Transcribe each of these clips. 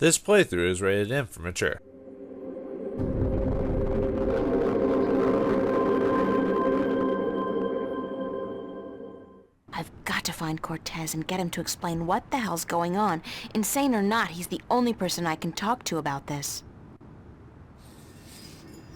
This playthrough is rated M for mature. I've got to find Cortez and get him to explain what the hell's going on. Insane or not, he's the only person I can talk to about this.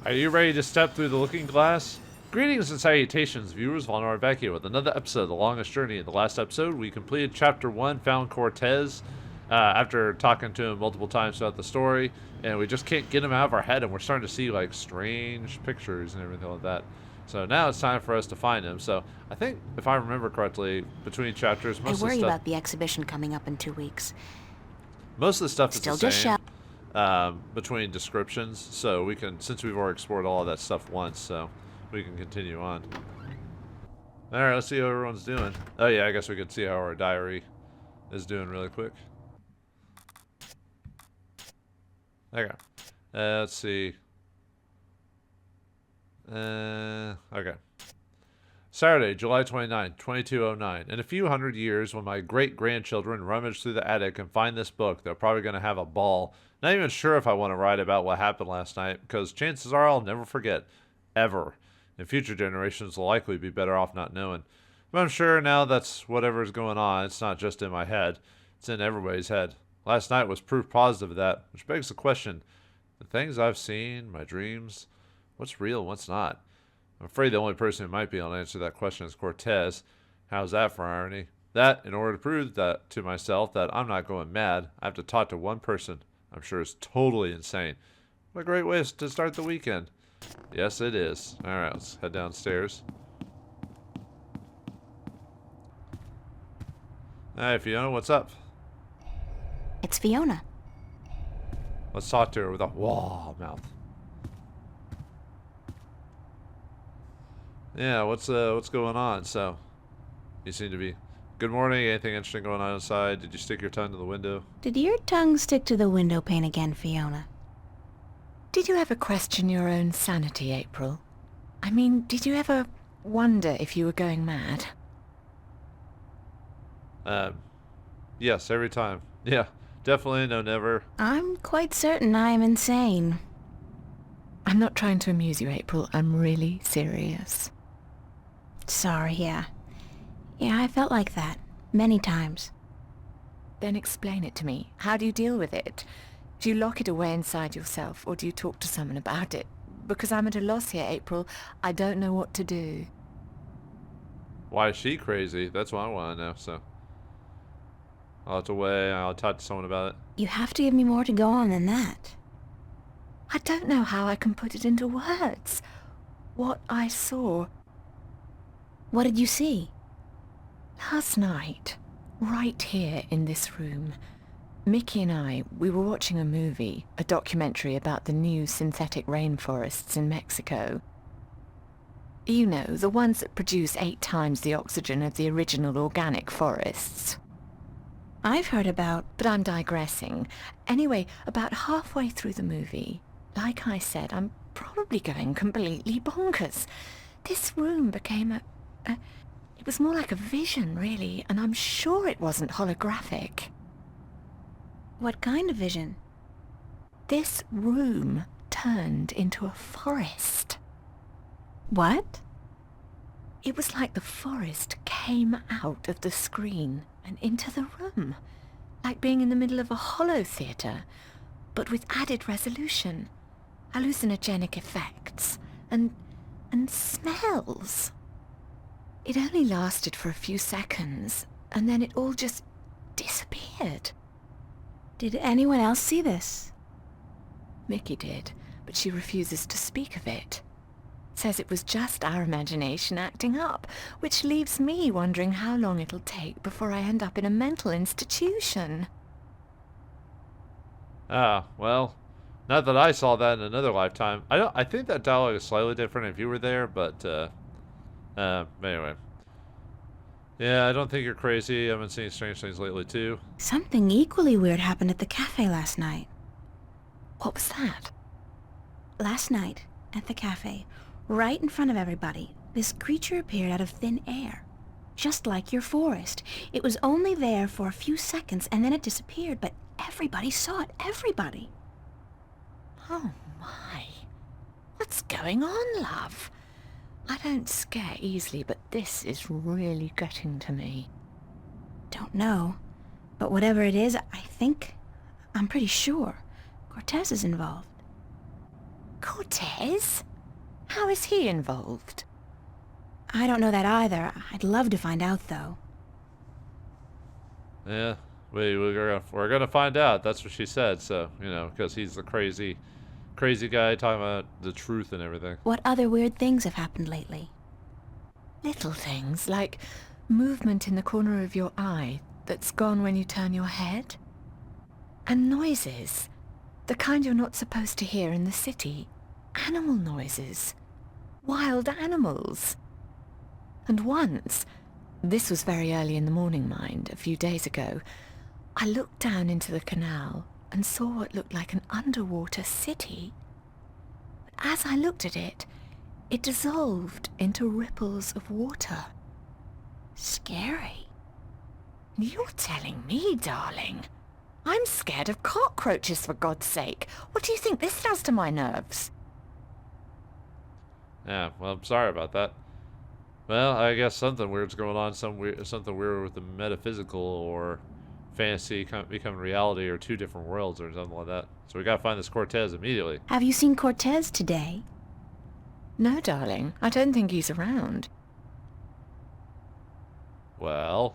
Are you ready to step through the looking glass? Greetings and salutations, viewers. Vauldemare back here with another episode of The Longest Journey. In the last episode, we completed Chapter 1, found Cortez, after talking to him multiple times throughout the story, and we just can't get him out of our head, and we're starting to see, like, strange pictures and everything like that. So now it's time for us to find him. So I think, if I remember correctly, between chapters, most of the I worry stuff... about the exhibition coming up in 2 weeks. Most of the stuff is Still the just same. Between descriptions, so we can, since we've already explored all of that stuff once, so we can continue on. Alright, let's see how everyone's doing. Oh yeah, I guess we could see how our diary is doing really quick. Okay. Let's see. Okay. Saturday, July 29, 2209. In a few hundred years, when my great-grandchildren rummage through the attic and find this book, they're probably going to have a ball. Not even sure if I want to write about what happened last night, because chances are I'll never forget. Ever. And future generations will likely be better off not knowing. But I'm sure now that's whatever's going on. It's not just in my head. It's in everybody's head. Last night was proof positive of that, which begs the question, the things I've seen, my dreams, what's real and what's not? I'm afraid the only person who might be able to answer that question is Cortez. How's that for irony? That, in order to prove that to myself that I'm not going mad, I have to talk to one person I'm sure is totally insane. What a great way to start the weekend. Yes, it is. Alright, let's head downstairs. Hey, Fiona, what's up? It's Fiona. Let's talk to her with a wah mouth. Yeah, what's going on? So, you seem to be... Good morning. Anything interesting going on outside? Did you stick your tongue to the window? Did your tongue stick to the window pane again, Fiona? Did you ever question your own sanity, April? I mean, did you ever wonder if you were going mad? Yes, every time. Yeah, definitely, no, never. I'm quite certain I am insane. I'm not trying to amuse you, April. I'm really serious. Sorry, yeah. Yeah, I felt like that. Many times. Then explain it to me. How do you deal with it? Do you lock it away inside yourself, or do you talk to someone about it? Because I'm at a loss here, April. I don't know what to do. Why is she crazy? That's what I want to know, so... I'll have to wait. I'll talk to someone about it. You have to give me more to go on than that. I don't know how I can put it into words. What I saw... What did you see? Last night, right here in this room, Mickey and I, we were watching a movie, a documentary about the new synthetic rainforests in Mexico. You know, the ones that produce 8 times the oxygen of the original organic forests. I've heard about... But I'm digressing. Anyway, about halfway through the movie, like I said, I'm probably going completely bonkers. This room became it was more like a vision, really, and I'm sure it wasn't holographic. What kind of vision? This room turned into a forest. What? It was like the forest came out of the screen and into the room, like being in the middle of a holo theatre, but with added resolution, hallucinogenic effects, and smells. It only lasted for a few seconds, and then it all just disappeared. Did anyone else see this? Mickey did, but she refuses to speak of it. Says it was just our imagination acting up, which leaves me wondering how long it'll take before I end up in a mental institution. Ah, well, not that I saw that in another lifetime. I think that dialogue is slightly different if you were there, but anyway. Yeah, I don't think you're crazy. I've been seeing strange things lately too. Something equally weird happened at the cafe last night. What was that? Last night, at the cafe, right in front of everybody, this creature appeared out of thin air. Just like your forest. It was only there for a few seconds and then it disappeared, but Everybody saw it. Everybody. Oh my. What's going on, love? I don't scare easily, but this is really getting to me. Don't know. But whatever it is, I'm pretty sure Cortez is involved. Cortez? How is he involved? I don't know that either. I'd love to find out, though. Yeah, we're gonna find out. That's what she said. So, you know, because he's the crazy guy talking about the truth and everything. What other weird things have happened lately? Little things, like movement in the corner of your eye that's gone when you turn your head. And noises. The kind you're not supposed to hear in the city. Animal noises. Wild animals. And once, this was very early in the morning, mind, a few days ago, I looked down into the canal and saw what looked like an underwater city. But as I looked at it, it dissolved into ripples of water. Scary. You're telling me, darling? I'm scared of cockroaches, for God's sake. What do you think this does to my nerves? Yeah, well, I'm sorry about that. Well, I guess something weird's going on. Something weird with the metaphysical or fantasy becoming reality, or two different worlds or something like that. So we gotta find this Cortez immediately. Have you seen Cortez today? No, darling. I don't think he's around. Well,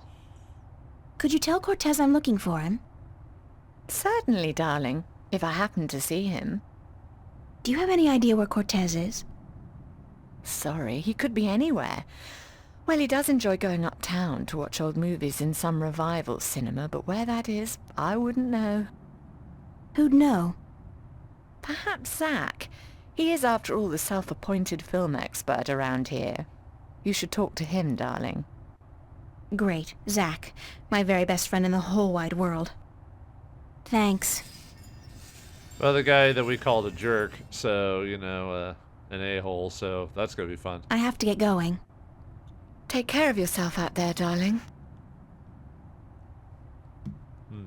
Could you tell Cortez I'm looking for him? Certainly, darling, if I happen to see him. Do you have any idea where Cortez is? Sorry, he could be anywhere. Well, he does enjoy going uptown to watch old movies in some revival cinema, but where that is, I wouldn't know. Who'd know? Perhaps Zach. He is, after all, the self-appointed film expert around here. You should talk to him, darling. Great. Zach. My very best friend in the whole wide world. Thanks. well, the guy that we called a jerk, so, you know, an a-hole, so that's gonna be fun. I have to get going. Take care of yourself out there, darling.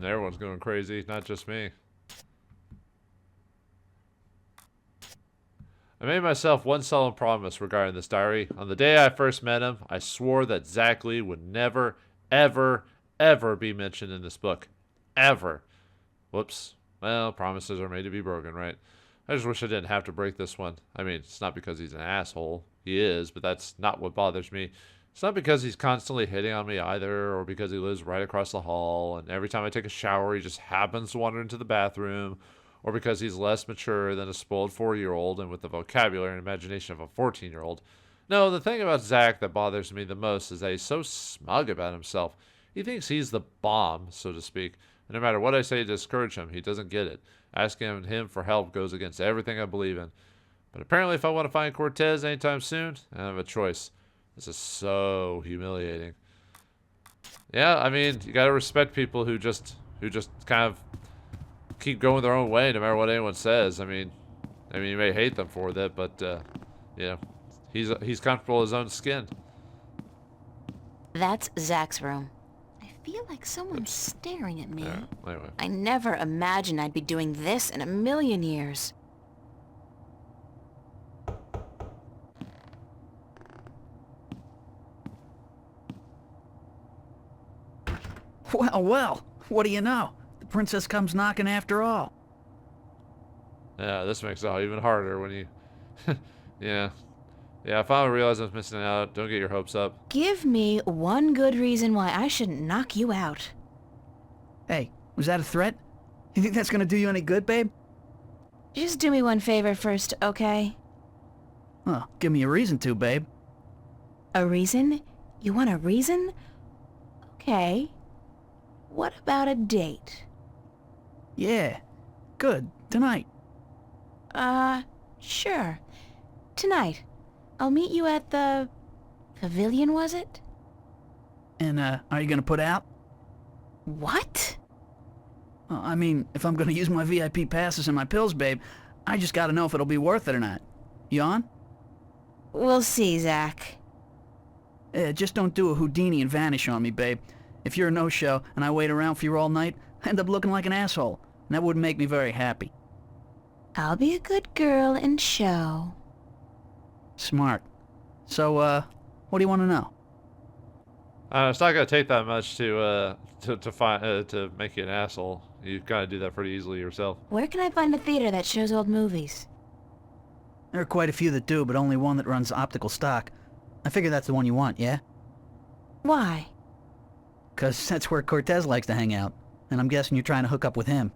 Everyone's going crazy, not just me. I made myself one solemn promise regarding this diary. On the day I first met him, I swore that Zach Lee would never, ever, ever be mentioned in this book. Ever. Whoops. Well, promises are made to be broken, right? I just wish I didn't have to break this one. I mean, it's not because he's an asshole. He is, but that's not what bothers me. It's not because he's constantly hitting on me either, or because he lives right across the hall, and every time I take a shower, he just happens to wander into the bathroom, or because he's less mature than a spoiled 4-year-old and with the vocabulary and imagination of a 14-year-old. No, the thing about Zach that bothers me the most is that he's so smug about himself. He thinks he's the bomb, so to speak, and no matter what I say to discourage him, he doesn't get it. Asking him for help goes against everything I believe in. But apparently if I want to find Cortez anytime soon, I don't have a choice. This is so humiliating. Yeah, I mean, you gotta respect people who just kind of keep going their own way no matter what anyone says. I mean you may hate them for that, but you know, he's comfortable in his own skin. That's Zach's room. I feel like someone's staring at me. Yeah, anyway. I never imagined I'd be doing this in a million years. Well, well, what do you know? The princess comes knocking after all. Yeah, this makes it all even harder when you... Yeah, I finally realized I was missing out. Don't get your hopes up. Give me one good reason why I shouldn't knock you out. Hey, was that a threat? You think that's gonna do you any good, babe? Just do me one favor first, okay? Well, give me a reason to, babe. A reason? You want a reason? Okay. What about a date? Yeah, good. Tonight. Sure. Tonight. I'll meet you at the... pavilion, was it? And, are you gonna put out? What? I mean, if I'm gonna use my VIP passes and my pills, babe, I just gotta know if it'll be worth it or not. You on? We'll see, Zach. Just don't do a Houdini and vanish on me, babe. If you're a no-show and I wait around for you all night, I end up looking like an asshole, and that wouldn't make me very happy. I'll be a good girl and show. Smart. So, what do you want to know? It's not gonna take that much to make you an asshole. You kind of do that pretty easily yourself. Where can I find a theater that shows old movies? There are quite a few that do, but only one that runs optical stock. I figure that's the one you want, yeah? Why? 'Cause that's where Cortez likes to hang out, and I'm guessing you're trying to hook up with him.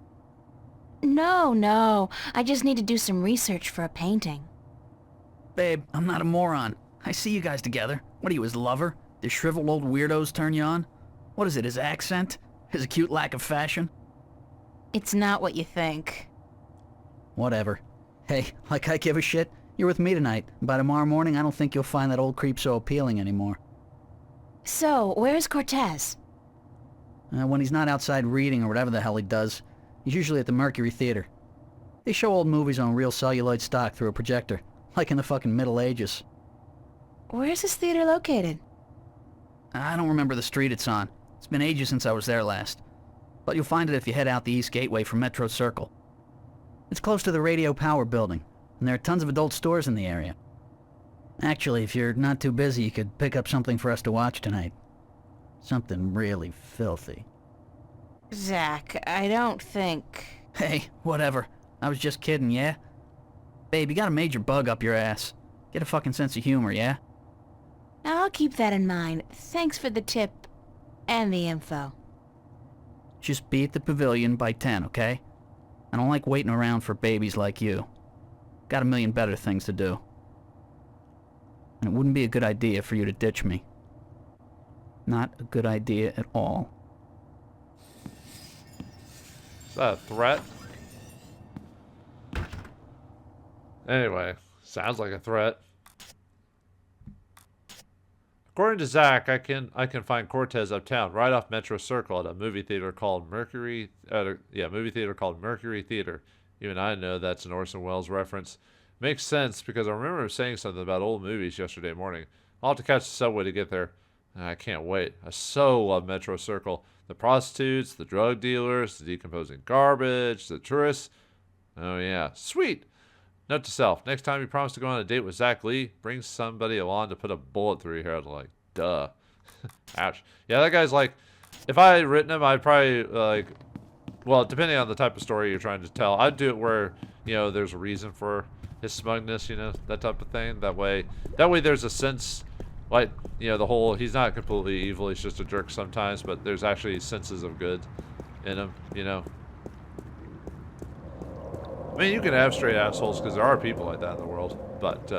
No. I just need to do some research for a painting. Babe, I'm not a moron. I see you guys together. What are you, his lover? The shriveled old weirdos turn you on? What is it, his accent? His acute lack of fashion? It's not what you think. Whatever. Hey, like I give a shit, you're with me tonight. By tomorrow morning, I don't think you'll find that old creep so appealing anymore. So, where's Cortez? When he's not outside reading or whatever the hell he does, he's usually at the Mercury Theater. They show old movies on real celluloid stock through a projector, like in the fucking Middle Ages. Where's this theater located? I don't remember the street it's on. It's been ages since I was there last. But you'll find it if you head out the East Gateway from Metro Circle. It's close to the Radio Power building, and there are tons of adult stores in the area. Actually, if you're not too busy, you could pick up something for us to watch tonight. Something really filthy. Zach, I don't think... Hey, whatever. I was just kidding, yeah? Babe, you got a major bug up your ass. Get a fucking sense of humor, yeah? I'll keep that in mind. Thanks for the tip and the info. Just be at the pavilion by 10, okay? I don't like waiting around for babies like you. Got a million better things to do. And it wouldn't be a good idea for you to ditch me. Not a good idea at all. Is that a threat? Anyway, sounds like a threat. According to Zach, I can find Cortez uptown, right off Metro Circle, at a movie theater called Mercury. Movie theater called Mercury Theater. Even I know that's an Orson Welles reference. Makes sense because I remember him saying something about old movies yesterday morning. I'll have to catch the subway to get there. I can't wait. I so love Metro Circle. The prostitutes, the drug dealers, the decomposing garbage, the tourists. Oh yeah, sweet. Note to self, next time you promise to go on a date with Zach Lee, bring somebody along to put a bullet through your head. Like, duh. Ouch. Yeah, that guy's like, if I had written him, I'd probably, well, depending on the type of story you're trying to tell, I'd do it where, there's a reason for his smugness, that type of thing. That way there's a sense, like, the whole, he's not completely evil, he's just a jerk sometimes, but there's actually senses of good in him, I mean, you can have straight assholes because there are people like that in the world, but,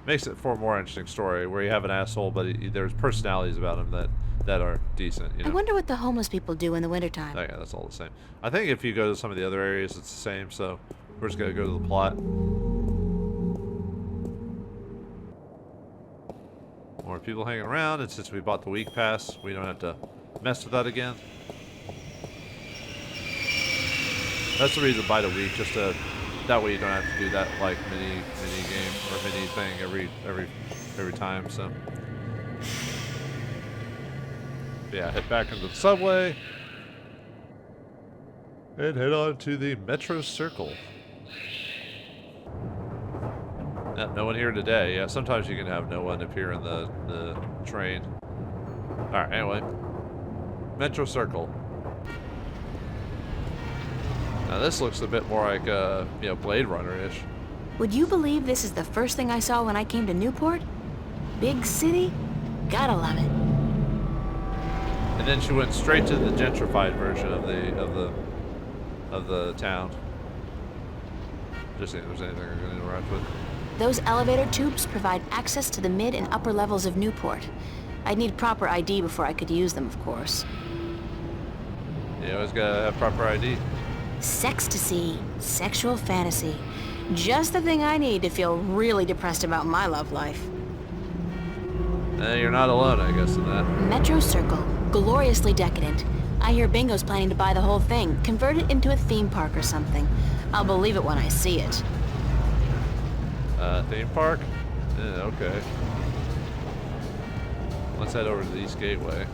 makes it for a more interesting story where you have an asshole, but there's personalities about him that are decent, I wonder what the homeless people do in the wintertime. Oh, yeah, that's all the same. I think if you go to some of the other areas, it's the same, so we're just going to go to the plot. More people hanging around, and since we bought the week pass, we don't have to mess with that again. That's the reason to buy the week, just to, that way you don't have to do that like mini game or mini thing every time. So yeah, head back into the subway and head on to the Metro Circle. No one here today. Yeah, sometimes you can have no one appear in the train. All right. Anyway, Metro Circle. Now this looks a bit more like, Blade Runner-ish. Would you believe this is the first thing I saw when I came to Newport? Big city? Gotta love it. And then she went straight to the gentrified version of the town. Just seeing if there's anything I'm going to interact with. Those elevator tubes provide access to the mid and upper levels of Newport. I'd need proper ID before I could use them, of course. You always gotta have proper ID. Sextasy, sexual fantasy. Just the thing I need to feel really depressed about my love life. You're not alone, I guess, in that. Metro Circle, gloriously decadent. I hear Bingo's planning to buy the whole thing, convert it into a theme park or something. I'll believe it when I see it. Theme park? Okay. Let's head over to the East Gateway.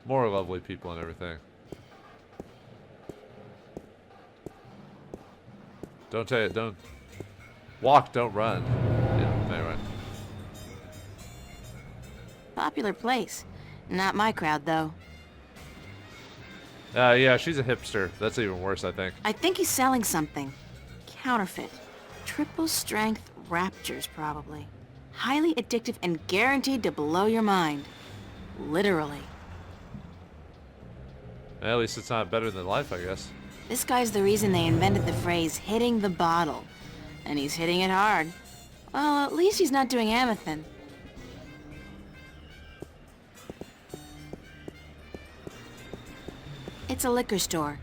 More lovely people and everything. Don't walk, don't run. Yeah, anyway. Popular place. Not my crowd, though. Yeah, she's a hipster. That's even worse, I think. I think he's selling something. Counterfeit. Triple strength raptures, probably. Highly addictive and guaranteed to blow your mind. Literally. At least it's not better than life, I guess. This guy's the reason they invented the phrase hitting the bottle. And he's hitting it hard. Well, at least he's not doing Amethyst. It's a liquor store.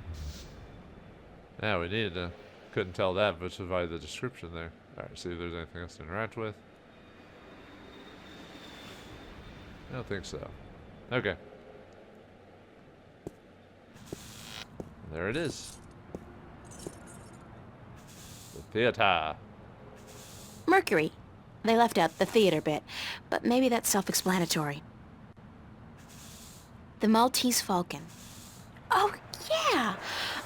Yeah, we needed to. Couldn't tell that, but by the description there. Alright, see if there's anything else to interact with. I don't think so. Okay. There it is. The theater. Mercury. They left out the theater bit, but maybe that's self-explanatory. The Maltese Falcon. Oh, yeah!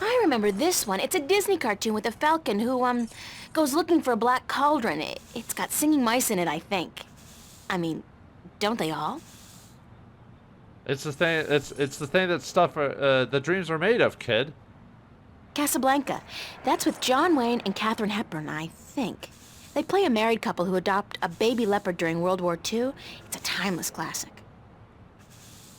I remember this one. It's a Disney cartoon with a falcon who, goes looking for a black cauldron. It's got singing mice in it, I think. I mean, don't they all? It's the thing. It's the thing that stuff. The dreams are made of, kid. Casablanca. That's with John Wayne and Katharine Hepburn, I think. They play a married couple who adopt a baby leopard during World War II. It's a timeless classic.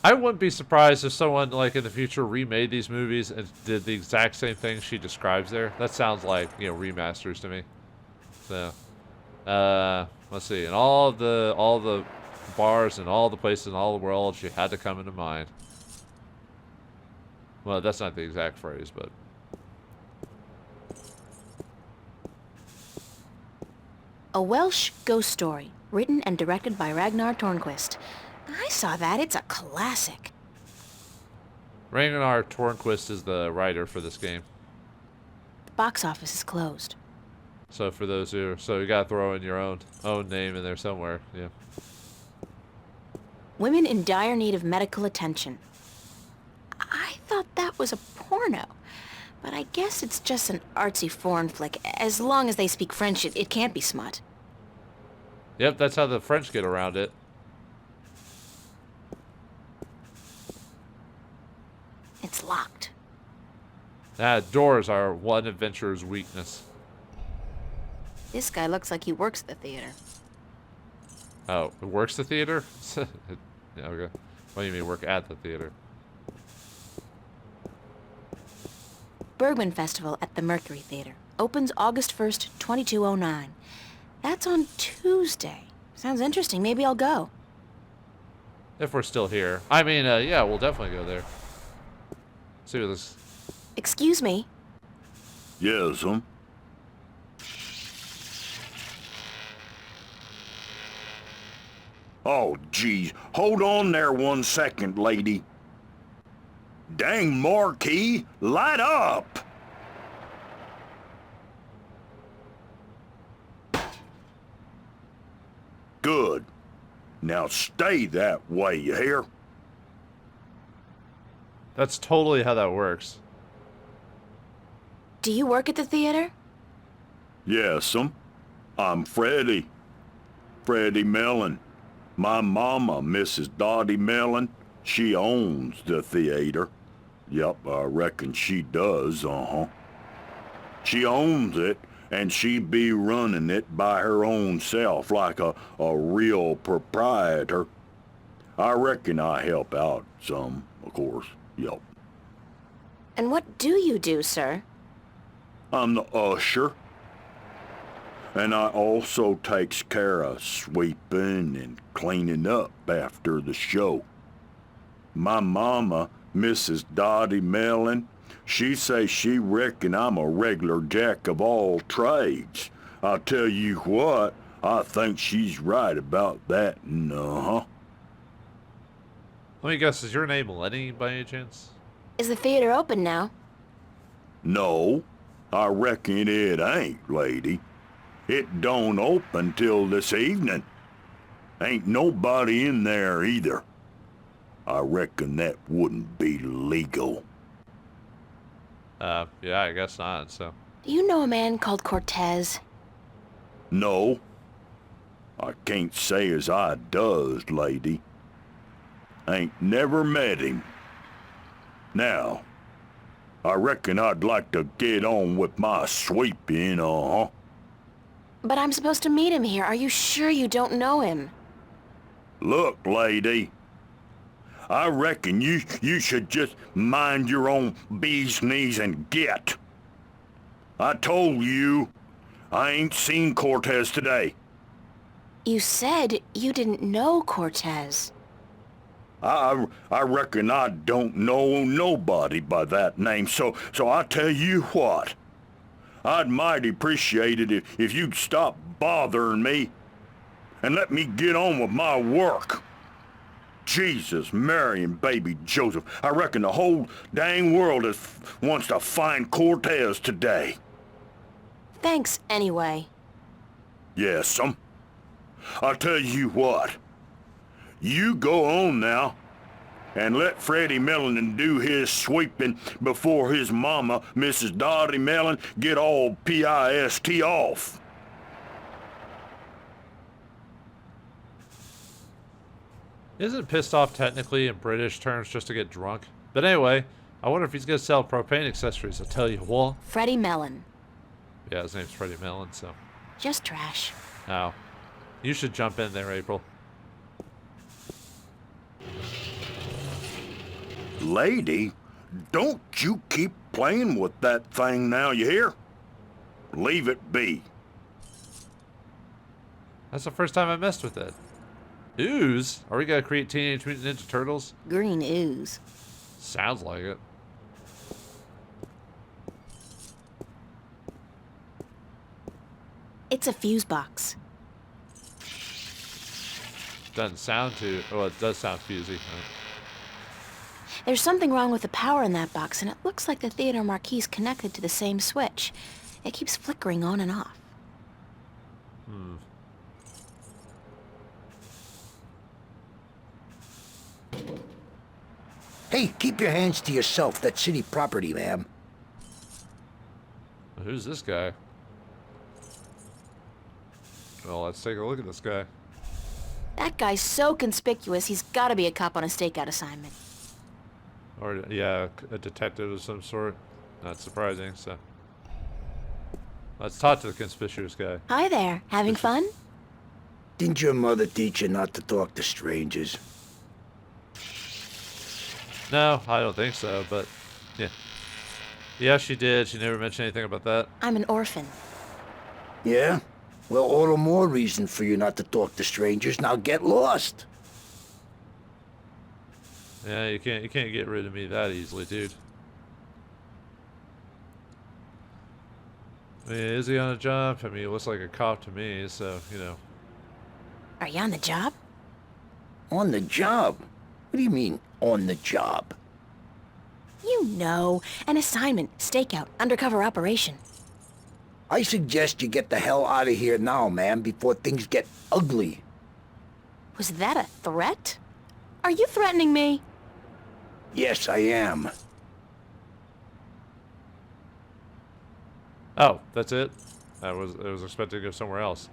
I wouldn't be surprised if someone, like, in the future remade these movies and did the exact same thing she describes there. That sounds like, you know, remasters to me. So, let's see. And all the bars and all the places in all the world, she had to come into mind. Well, that's not the exact phrase, but... A Welsh ghost story, written and directed by Ragnar Tørnquist. I saw that. It's a classic. Ragnar Tørnquist is the writer for this game. The box office is closed. So for those who... So you gotta throw in your own name in there somewhere, yeah. Women in dire need of medical attention. I thought that was a porno. But I guess it's just an artsy foreign flick. As long as they speak French, it can't be smut. Yep, that's how the French get around it. It's locked. Doors are one adventurer's weakness. This guy looks like he works at the theater. Oh, it works the theater? Yeah, okay. What do you mean, work at the theater? Bergman Festival at the Mercury Theater. Opens August 1st, 2209. That's on Tuesday. Sounds interesting. Maybe I'll go. If we're still here. I mean, yeah, we'll definitely go there. See what this... Excuse me. Yes, Oh, geez. Hold on there 1 second, lady. Dang marquee, light up! Good. Now stay that way, you hear? That's totally how that works. Do you work at the theater? Yes, I'm Freddie. Freddie Mellon. My mama, Mrs. Dottie Mellon, she owns the theater. Yep, I reckon she does, She owns it, and she be running it by her own self like a real proprietor. I reckon I help out some, of course, yep. And what do you do, sir? I'm the usher. And I also takes care of sweeping and cleaning up after the show. My mama, Mrs. Dottie Mellon, she say she reckon I'm a regular jack of all trades. I'll tell you what, I think she's right about that, Let me guess, is your name Lenny by any chance? Is the theater open now? No, I reckon it ain't, lady. It don't open till this evening. Ain't nobody in there either. I reckon that wouldn't be legal. Yeah, I guess not, so. Do you know a man called Cortez? No. I can't say as I does, lady. Ain't never met him. Now, I reckon I'd like to get on with my sweeping, But I'm supposed to meet him here. Are you sure you don't know him? Look, lady. I reckon you should just mind your own bee's knees and get. I told you, I ain't seen Cortez today. You said you didn't know Cortez. I reckon I don't know nobody by that name, so I tell you what. I'd mighty appreciate it if you'd stop bothering me and let me get on with my work. Jesus, Mary, and baby Joseph. I reckon the whole dang world wants to find Cortez today. Thanks, anyway. Yes'm. I'll tell you what. You go on now and let Freddie Mellon do his sweeping before his mama, Mrs. Dottie Mellon, get all pissed off. Isn't pissed off technically in British terms just to get drunk? But anyway, I wonder if he's going to sell propane accessories. I'll tell you what. Freddie Mellon. Yeah, his name's Freddie Mellon, so. Just trash. Now, you should jump in there, April. Lady, don't you keep playing with that thing now, you hear? Leave it be. That's the first time I messed with it. Ooze? Are we going to create Teenage Mutant Ninja Turtles? Green ooze. Sounds like it. It's a fuse box. Doesn't sound too... Oh, it does sound fusey. There's something wrong with the power in that box, and it looks like the theater marquee's connected to the same switch. It keeps flickering on and off. Hey, keep your hands to yourself. That's city property, ma'am. Who's this guy? Well, let's take a look at this guy. That guy's so conspicuous, he's gotta be a cop on a stakeout assignment. Or, yeah, a detective of some sort. Not surprising, so. Let's talk to the conspicuous guy. Hi there. Having fun? Didn't your mother teach you not to talk to strangers? No, I don't think so, but yeah. Yeah, she did. She never mentioned anything about that. I'm an orphan. Yeah? Well, all the more reason for you not to talk to strangers. Now get lost. Yeah, you can't get rid of me that easily, dude. I mean, is he on a job? I mean, he looks like a cop to me, so, you know. Are you on the job? On the job? What do you mean, on the job? You know, an assignment, stakeout, undercover operation. I suggest you get the hell out of here now, ma'am, before things get ugly. Was that a threat? Are you threatening me? Yes, I am. Oh, that's it? I was expecting to go somewhere else.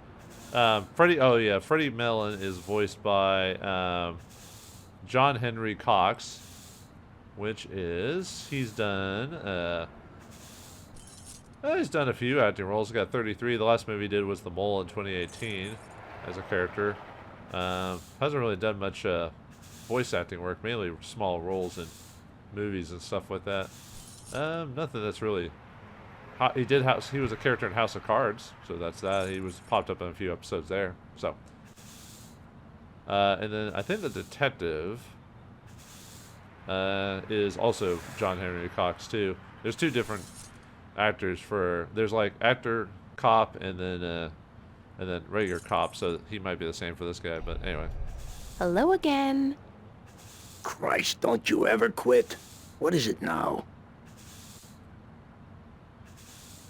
Freddie Mellon is voiced by John Henry Cox, which is, he's done a few acting roles. He got 33. The last movie he did was The Mole in 2018 as a character. Hasn't really done much voice acting work, mainly small roles in movies and stuff like that. Nothing that's really... He was a character in House of Cards, so that's that. He was popped up in a few episodes there. So, and then I think the detective is also John Henry Cox too. There's two different actors for. There's like actor cop and then regular cop. So he might be the same for this guy. But anyway. Hello again. Christ, don't you ever quit. What is it now?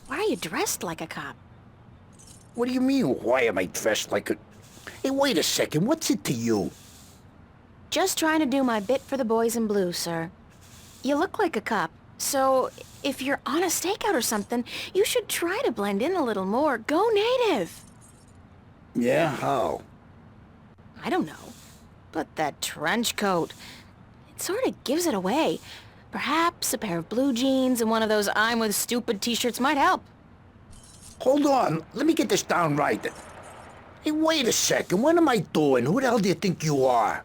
Why are you dressed like a cop? What do you mean, why am I dressed like a... Hey, wait a second, what's it to you? Just trying to do my bit for the boys in blue, sir. You look like a cop, so if you're on a stakeout or something, you should try to blend in a little more. Go native. Yeah, how? I don't know. But that trench coat, it sort of gives it away. Perhaps a pair of blue jeans and one of those I'm with stupid t-shirts might help. Hold on, let me get this down right. Hey, wait a second, what am I doing? Who the hell do you think you are?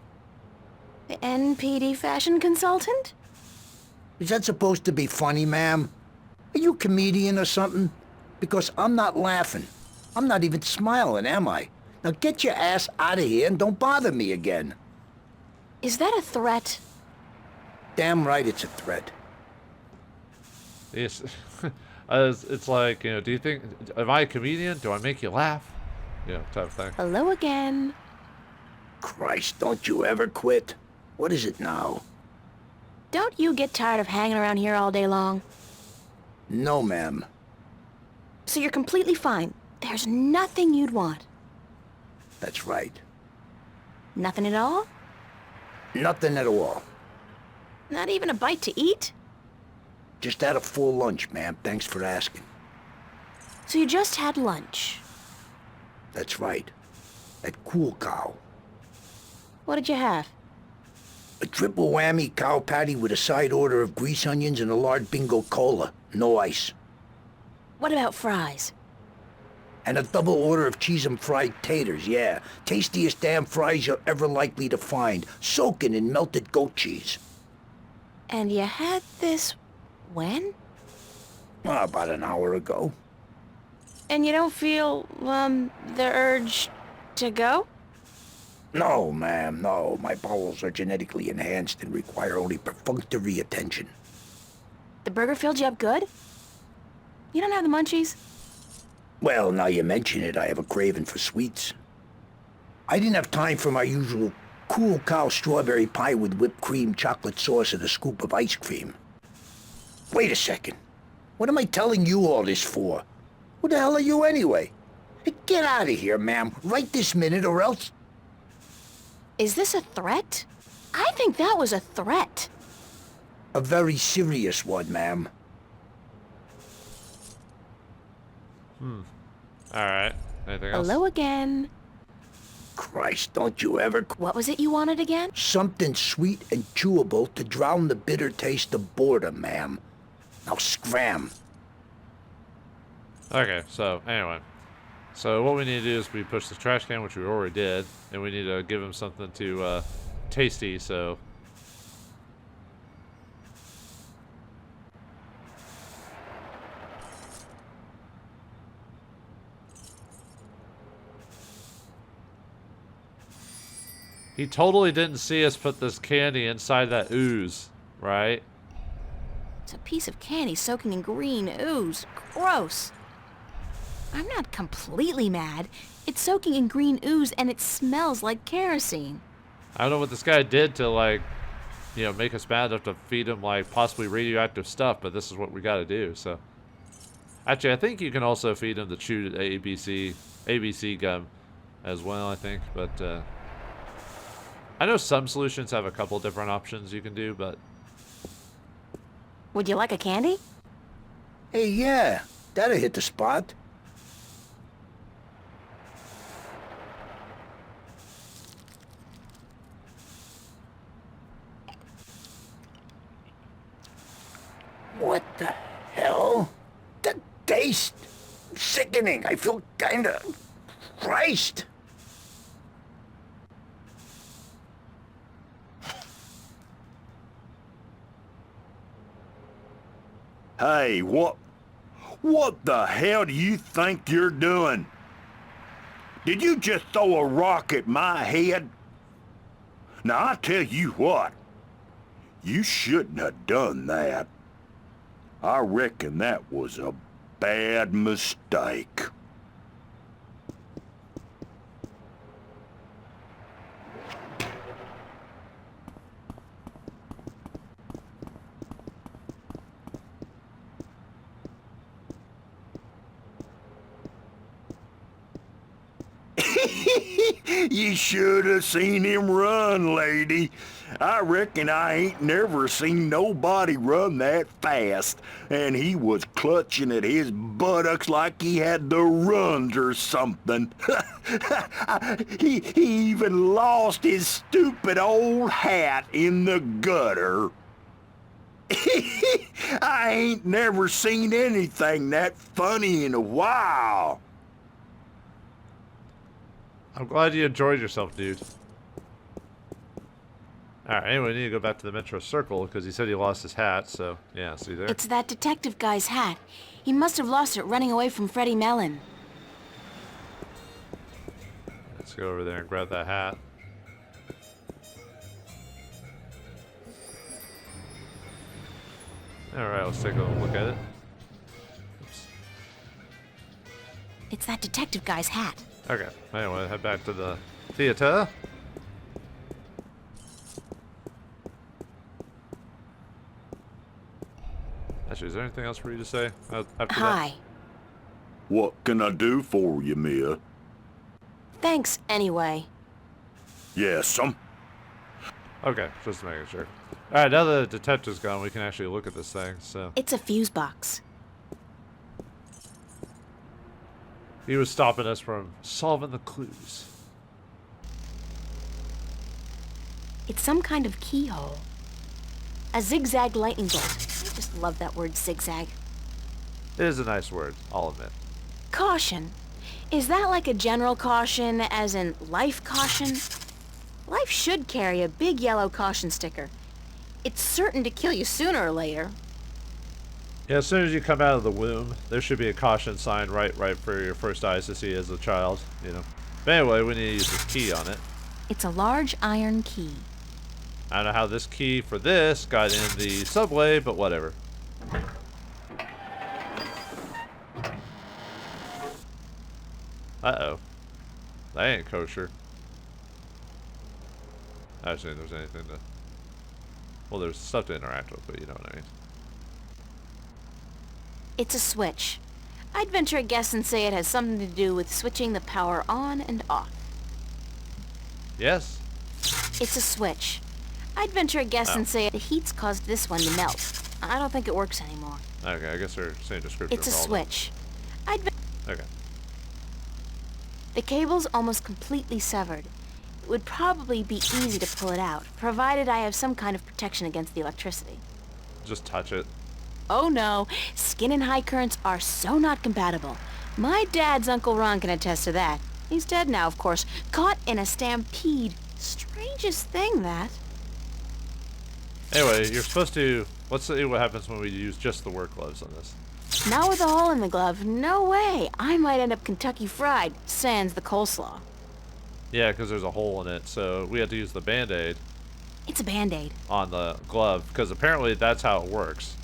The NPD fashion consultant? Is that supposed to be funny, ma'am? Are you a comedian or something? Because I'm not laughing. I'm not even smiling, am I? Now get your ass out of here and don't bother me again. Is that a threat? Damn right it's a threat. Yes. It's like, you know, do you think, am I a comedian? Do I make you laugh? You know, type of thing. Hello again. Christ, don't you ever quit. What is it now? Don't you get tired of hanging around here all day long? No, ma'am. So you're completely fine. There's nothing you'd want. That's right. Nothing at all? Nothing at all. Not even a bite to eat? Just had a full lunch, ma'am. Thanks for asking. So you just had lunch. That's right. At Cool Cow. What did you have? A triple whammy cow patty with a side order of grease onions and a large bingo cola. No ice. What about fries? And a double order of cheese and fried taters, yeah. Tastiest damn fries you're ever likely to find. Soaking in melted goat cheese. And you had this when? About an hour ago. And you don't feel, the urge to go? No, ma'am, no. My bowels are genetically enhanced and require only perfunctory attention. The burger filled you up good? You don't have the munchies? Well, now you mention it, I have a craving for sweets. I didn't have time for my usual Cool Cow strawberry pie with whipped cream, chocolate sauce, and a scoop of ice cream. Wait a second. What am I telling you all this for? Who the hell are you anyway? Hey, get out of here, ma'am, right this minute, or else... Is this a threat? I think that was a threat. A very serious one, ma'am. Alright. Anything else? Hello again. Christ, don't you ever... What was it you wanted again? Something sweet and chewable to drown the bitter taste of boredom, ma'am. Now scram. Okay, so, anyway. So what we need to do is we push the trash can, which we already did, and we need to give him something to, tasty, so... He totally didn't see us put this candy inside that ooze, right? It's a piece of candy soaking in green ooze. Gross. I'm not completely mad. It's soaking in green ooze and it smells like kerosene. I don't know what this guy did to, like, you know, make us mad enough to feed him, like, possibly radioactive stuff, but this is what we gotta do, so. Actually, I think you can also feed him the chewed ABC gum as well, I think, but, I know some solutions have a couple different options you can do, but... Would you like a candy? Hey, yeah, that'll hit the spot. What the hell? The taste! Sickening. I feel kinda... Christ! Hey, what the hell do you think you're doing? Did you just throw a rock at my head? Now, I tell you what, you shouldn't have done that. I reckon that was a bad mistake. You should have seen him run, lady. I reckon I ain't never seen nobody run that fast, and he was clutching at his buttocks like he had the runs or something. He even lost his stupid old hat in the gutter. I ain't never seen anything that funny in a while. I'm glad you enjoyed yourself, dude. Alright, anyway, we need to go back to the Metro Circle, because he said he lost his hat, so, yeah, see there? It's that detective guy's hat. He must have lost it running away from Freddie Mellon. Let's go over there and grab that hat. Alright, let's take a look at it. Oops. It's that detective guy's hat. Okay, anyway, head back to the theater. Actually, is there anything else for you to say after Hi. What can I do for you, Mia? Thanks, anyway. Yes'm. that? Okay, just making sure. Alright, now that the detective's gone, we can actually look at this thing, so. It's a fuse box. He was stopping us from solving the clues. It's some kind of keyhole. A zigzag lightning bolt. I just love that word, zigzag. It is a nice word, I'll admit. Caution. Is that like a general caution, as in life caution? Life should carry a big yellow caution sticker. It's certain to kill you sooner or later. Yeah, as soon as you come out of the womb, there should be a caution sign right for your first eyes to see as a child, you know. But anyway, we need to use this key on it. It's a large iron key. I don't know how this key for this got in the subway, but whatever. Uh-oh. That ain't kosher. I was saying there's anything to... Well, there's stuff to interact with, but you know what I mean. It's a switch. I'd venture a guess and say it has something to do with switching the power on and off. Yes? It's a switch. I'd venture a guess and say the heat's caused this one to melt. I don't think it works anymore. Okay, I guess they're same description. It's a for all of them. switch. Okay. The cable's almost completely severed. It would probably be easy to pull it out, provided I have some kind of protection against the electricity. Just touch it. Oh no, skin and high currents are so not compatible. My dad's Uncle Ron can attest to that. He's dead now, of course, caught in a stampede. Strangest thing, that. Anyway, you're supposed to... Let's see what happens when we use just the work gloves on this. Not with a hole in the glove, no way. I might end up Kentucky Fried, sans the coleslaw. Yeah, because there's a hole in it, so we have to use the Band-Aid It's a Band-Aid. on the glove, because apparently that's how it works.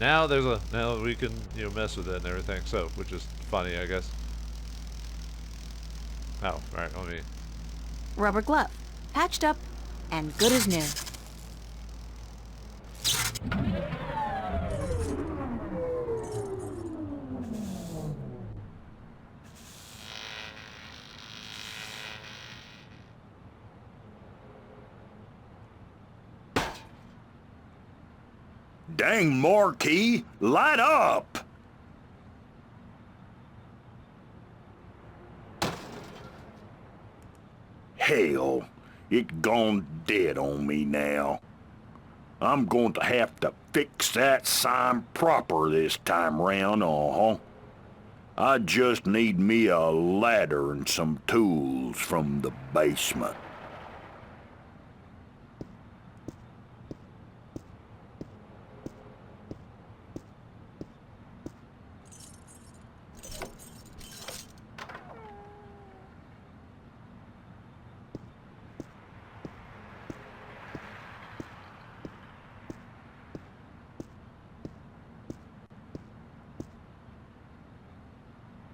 Now we can, you know, mess with it and everything, so, which is funny, I guess. Oh, alright, let me... Rubber glove. Patched up and good as new. Dang, Marquis, light up! Hell, it gone dead on me now. I'm going to have to fix that sign proper this time round, I just need me a ladder and some tools from the basement.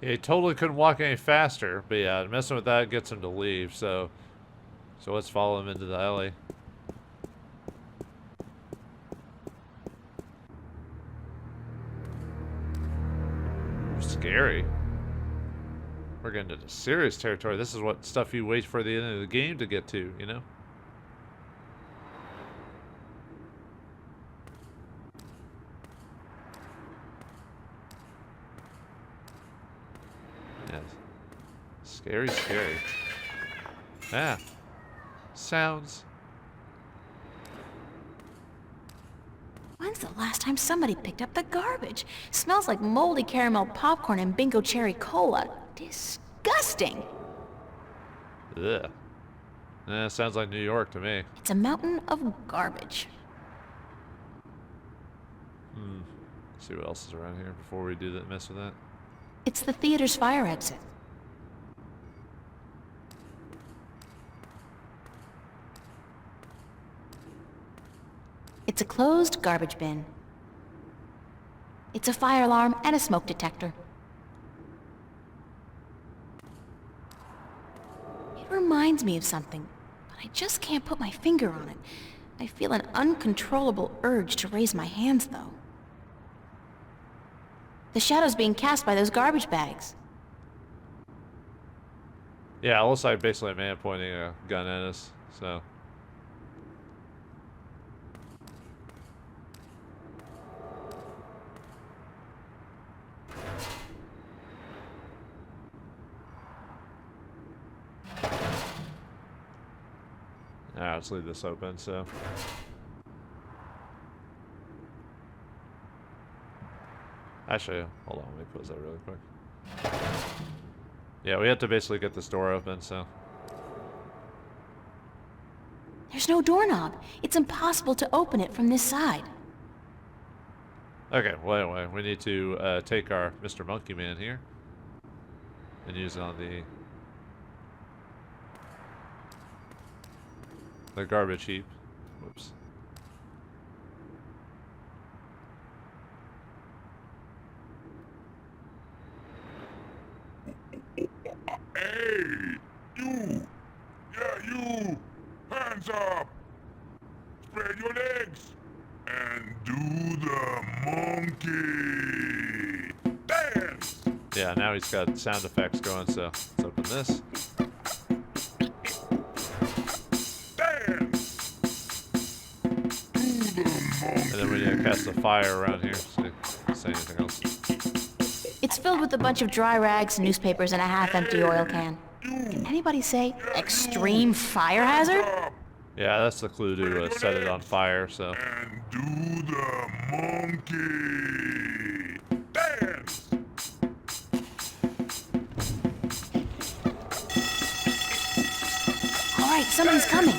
Yeah, he totally couldn't walk any faster, but yeah, messing with that gets him to leave, so let's follow him into the alley. Scary. We're getting into serious territory. This is what stuff you wait for the end of the game to get to, you know? Yes. Scary, scary. Yeah. Sounds. When's the last time somebody picked up the garbage? Smells like moldy caramel popcorn and bingo cherry cola. Disgusting. Ugh. Sounds like New York to me. It's a mountain of garbage. See what else is around here before we do that mess with that. It's the theater's fire exit. It's a closed garbage bin. It's a fire alarm and a smoke detector. It reminds me of something, but I just can't put my finger on it. I feel an uncontrollable urge to raise my hands, though. The shadow's being cast by those garbage bags. Yeah, it looks like basically a man pointing a gun at us, so. Alright, let's leave this open, so. Actually, hold on, let me close that really quick. Yeah, we have to basically get this door open, so. There's no doorknob. It's impossible to open it from this side. Okay, well anyway, we need to take our Mr. Monkey Man here and use it on the garbage heap. Whoops. Hey, you! Yeah, you! Hands up! Spread your legs! And do the monkey! Dance! Yeah, now he's got sound effects going, so let's open this. Dance! Do the monkey! And then we need to cast a fire around here. See, say anything else. It's filled with a bunch of dry rags, newspapers, and a half-empty oil can. Did anybody say extreme fire hazard? Yeah, that's the clue to set it on fire, so. And do the monkey! Dance! All right, somebody's coming.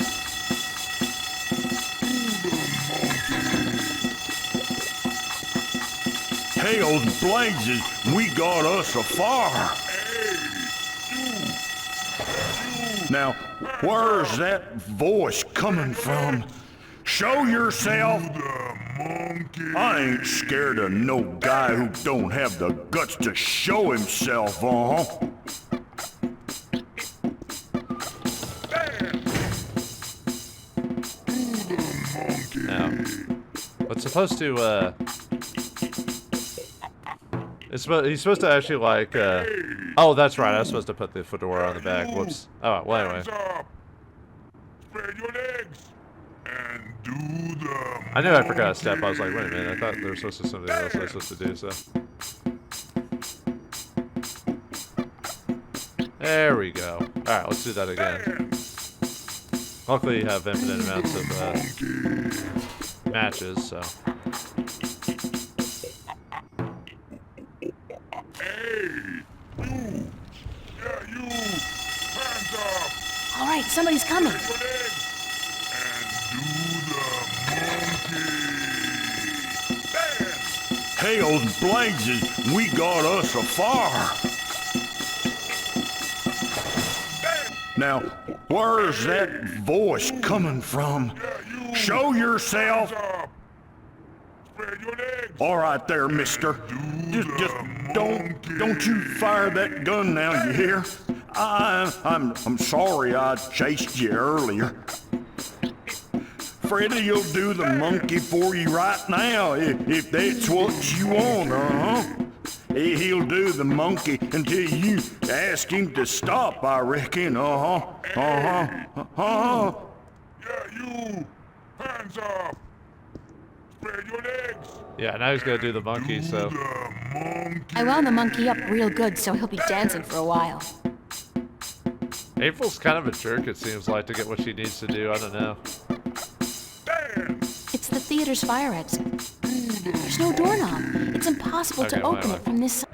Hell's blazes, we got us a fire. Now, where's that voice coming from? Show yourself. I ain't scared of no guy who don't have the guts to show himself, Now, what's supposed to, he's supposed to actually, like, oh, that's right, I was supposed to put the fedora on the back. Whoops. Oh, well, anyway. Spread your legs and do the I knew I forgot a step. I was like, wait a minute, I thought there was supposed to be something else I was supposed to do, so. There we go. Alright, let's do that again. Luckily you have infinite amounts of, matches, so. All right, somebody's coming. Hell's blazes, we got us a fire. Now, where's that voice coming from? Show yourself. All right there, mister. Just don't you fire that gun now, you hear? I'm sorry I chased you earlier. Freddy'll do the monkey for you right now, if that's what you want, He'll do the monkey until you ask him to stop, I reckon. Yeah, you! Hands up! Spread your legs! Yeah, now he's gonna do the monkey, so... The monkey! I wound the monkey up real good so he'll be dancing for a while. April's kind of a jerk, it seems like, to get what she needs to do. I don't know. Dance! It's the theater's fire exit. There's no doorknob. It's impossible Okay, to open whatever. it from this side.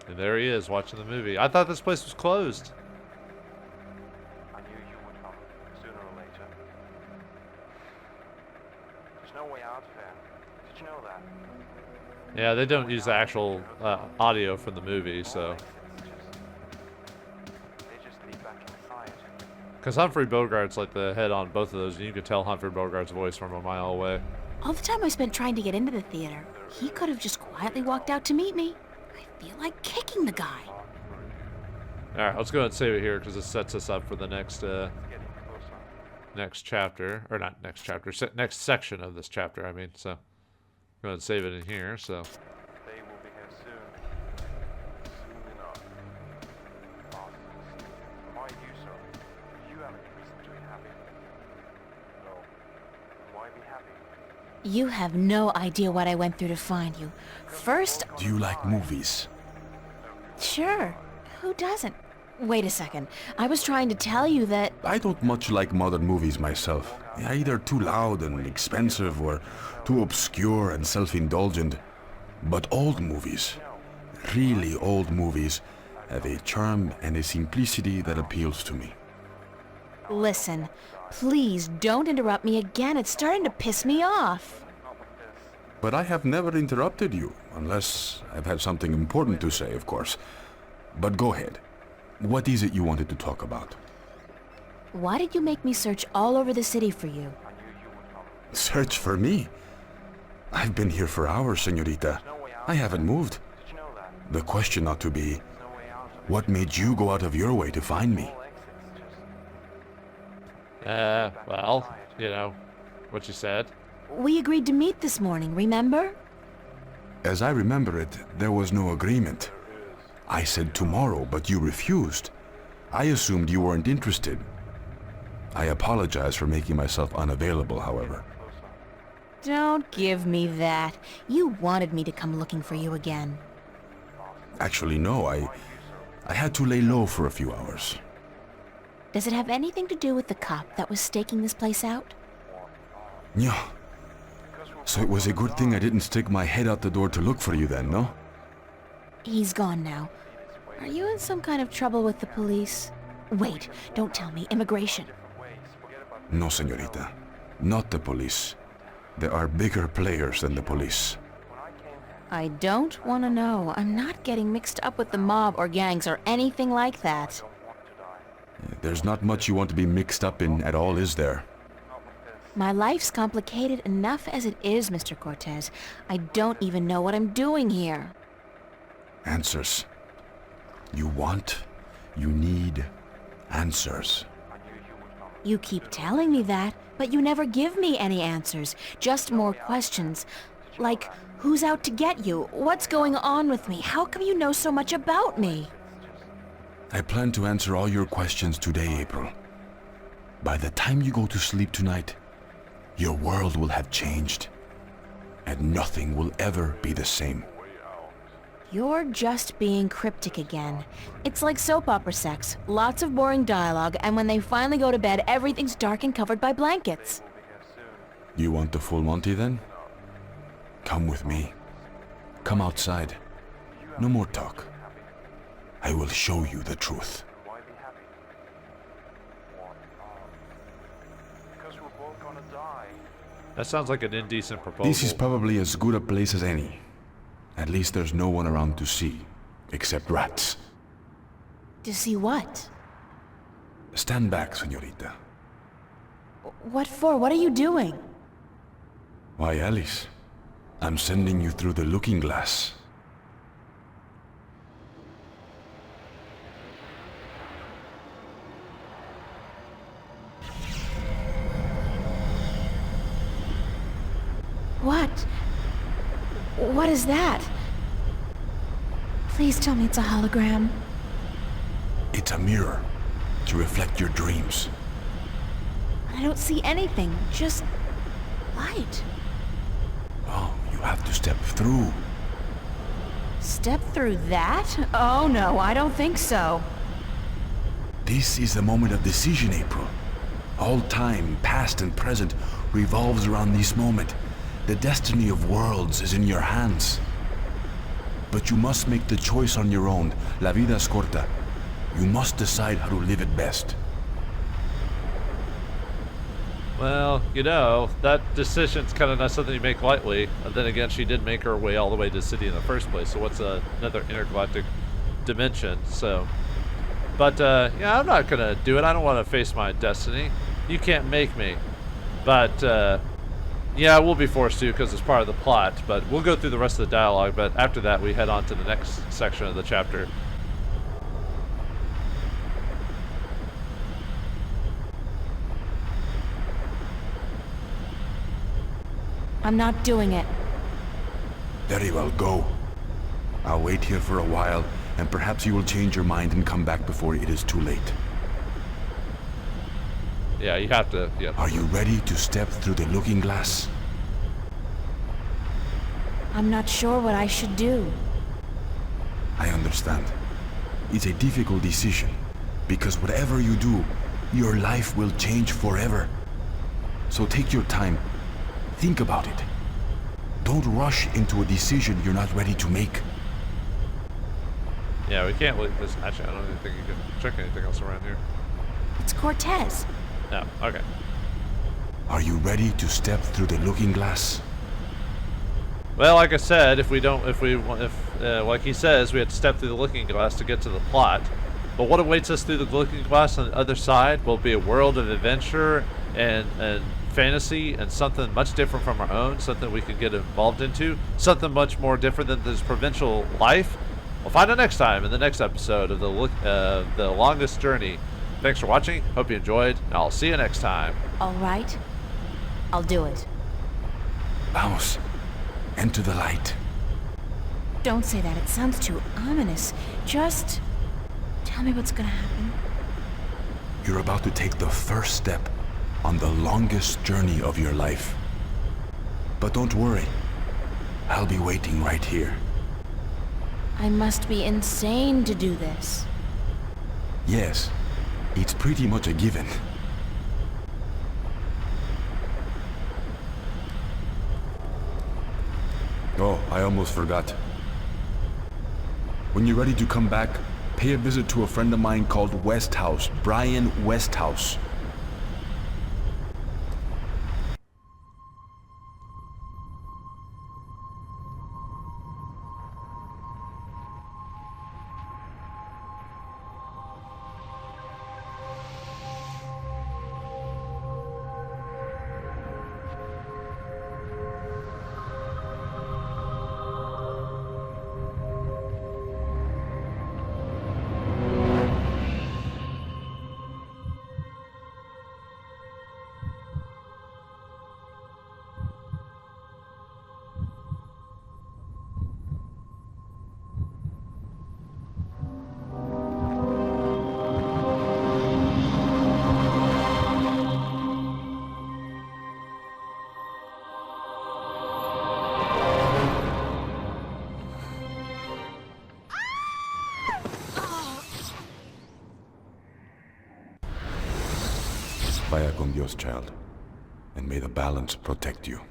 And there he is, watching the movie. I thought this place was closed. I knew you would come, sooner or later. There's no way out, Fan. Did you know that? Yeah, they don't use the actual audio from the movie, so... They just lead back inside. Because Humphrey Bogart's like the head on both of those, and you could tell Humphrey Bogart's voice from a mile away. All the time I spent trying to get into the theater, he could have just quietly walked out to meet me. I feel like kicking the guy. Alright, let's go ahead and save it here, because this sets us up for the next Getting closer. next chapter. Or not next chapter, next section of this chapter, I mean. So, go ahead and save it in here, so... They will be here soon. Soon enough. Bastards. Why you, sir? You have any reason to be happy? No. Why be happy? You have no idea what I went through to find you. First, Do you like movies? sure, who doesn't? Wait a second. I was trying to tell you that... I don't much like modern movies myself. They're either too loud and expensive or too obscure and self-indulgent. But old movies, really old movies, have a charm and a simplicity that appeals to me. Listen, please don't interrupt me again. It's starting to piss me off. But I have never interrupted you, unless I've had something important to say, of course. But go ahead. What is it you wanted to talk about? Why did you make me search all over the city for you? Search for me? I've been here for hours, señorita. I haven't moved. Did you know that? The question ought to be, No way out of what made you go out of your way to find me? all exits. Just Well, you know, what you said. We agreed to meet this morning, remember? As I remember it, there was no agreement. I said tomorrow, but you refused. I assumed you weren't interested. I apologize for making myself unavailable, however. Don't give me that. You wanted me to come looking for you again. Actually, no, I had to lay low for a few hours. Does it have anything to do with the cop that was staking this place out? Yeah. So it was a good thing I didn't stick my head out the door to look for you then, no? He's gone now. Are you in some kind of trouble with the police? Wait, don't tell me. Immigration. No, señorita. Not the police. There are bigger players than the police. I don't want to know. I'm not getting mixed up with the mob or gangs or anything like that. There's not much you want to be mixed up in at all, is there? My life's complicated enough as it is, Mr. Cortez. I don't even know what I'm doing here. Answers. You need answers. You keep telling me that, but you never give me any answers. Just more questions. Like, who's out to get you? What's going on with me? How come you know so much about me? I plan to answer all your questions today, April. By the time you go to sleep tonight, your world will have changed. And nothing will ever be the same. You're just being cryptic again. It's like soap opera sex. Lots of boring dialogue, and when they finally go to bed, everything's dark and covered by blankets. You want the full Monty then? Come with me. Come outside. No more talk. I will show you the truth. why be happy? Because we're both gonna die. That sounds like an indecent proposal. This is probably as good a place as any. At least there's no one around to see, except rats. To see what? Stand back, señorita. What for? What are you doing? Why, Alice, I'm sending you through the looking glass. What? What is that? Please tell me it's a hologram. It's a mirror to reflect your dreams. I don't see anything, just light. Oh, you have to step through. Step through that? Oh no, I don't think so. This is the moment of decision, April. All time, past and present, revolves around this moment. The destiny of worlds is in your hands. But you must make the choice on your own. La vida es corta. You must decide how to live it best. Well, you know, that decision's kind of not something you make lightly. And then again, she did make her way all the way to the city in the first place, so what's another intergalactic dimension, so... But, yeah, I'm not gonna do it. I don't want to face my destiny. You can't make me. But, yeah, we'll be forced to because it's part of the plot. But we'll go through the rest of the dialogue, but after that, we head on to the next section of the chapter. I'm not doing it. Very well, go. I'll wait here for a while, and perhaps you will change your mind and come back before it is too late. Yeah, you have to, yeah. Are you ready to step through the looking glass? I'm not sure what I should do. I understand. It's a difficult decision, because whatever you do, your life will change forever. So take your time. Think about it. Don't rush into a decision you're not ready to make. Yeah, we can't leave this. Actually, I don't even think you can check anything else around here. It's Cortez. No, okay. Are you ready to step through the looking glass? Well, like I said, if like he says, we had to step through the looking glass to get to the plot. But what awaits us through the looking glass on the other side will be a world of adventure and fantasy and something much different from our own, something we can get involved into, something much more different than this provincial life. We'll find out next time in the next episode of the Longest Journey. Thanks for watching. Hope you enjoyed, and I'll see you next time. All right. I'll do it. Vamos. Enter the light. Don't say that. It sounds too ominous. Just tell me what's gonna happen. You're about to take the first step on the longest journey of your life. But don't worry. I'll be waiting right here. I must be insane to do this. Yes, it's pretty much a given. Oh, I almost forgot. When you're ready to come back, pay a visit to a friend of mine called Westhouse, Brian Westhouse. Vaya con Dios, child, and may the balance protect you.